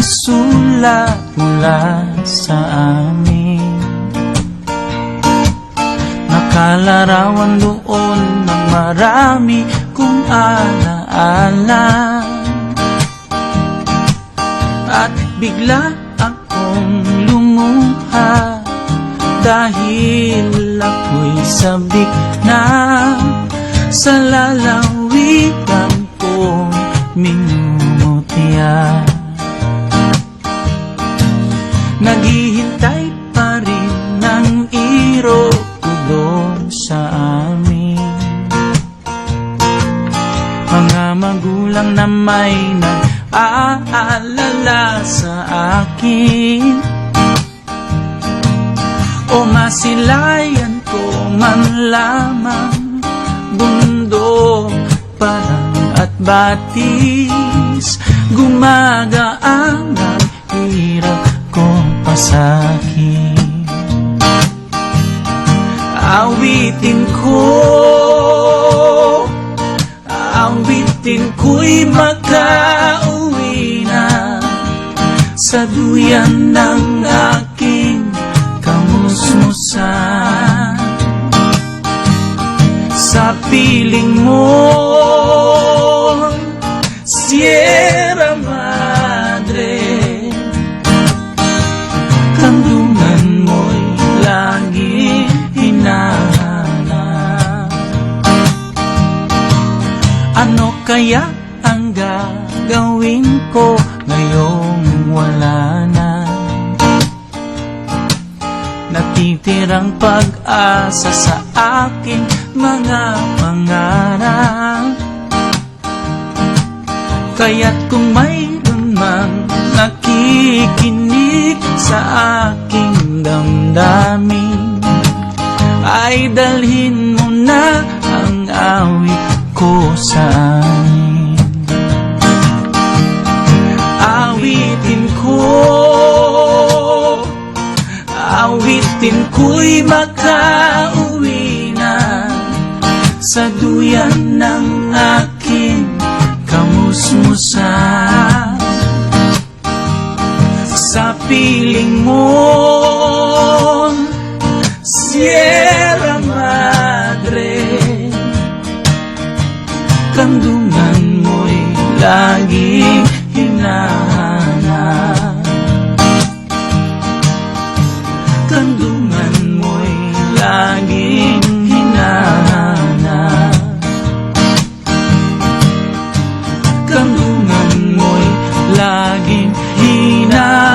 isulat mula sa amin. Nakalarawan doon ng marami kong alaala, at bigla akong lumuha dahil ako'y sabik na sa lalawigan kong minumutya. Naghihintay pa rin ng iro ko doon sa amin. Mga magulang na may nag-aalala sa akin, o masilayan ko man lamang bundok, parang at batis, gumagaan ang hirap kong pasakin. Awitin ko'y makauwi na sa duyan ng aking kamusmusan. Sa piling mo, Sierra Madre, kandungan mo'y lagi hinahanap. Ano kaya ang gagawin ko ngayong wala na? Natitirang pag-asa sa aking mga pangarap, kaya't kung mayroon mang nakikinig sa aking damdamin, ay dalhin mo na ang awit ko sa amin. Awitin ko'y makauwi na sa duyan ng aking kamusmusan. Sa piling mo, Sierra Madre, kandungan mo'y laging hinahanap. Kandungan mo'y laging hinahanap. Kandungan mo'y laging hinahanap.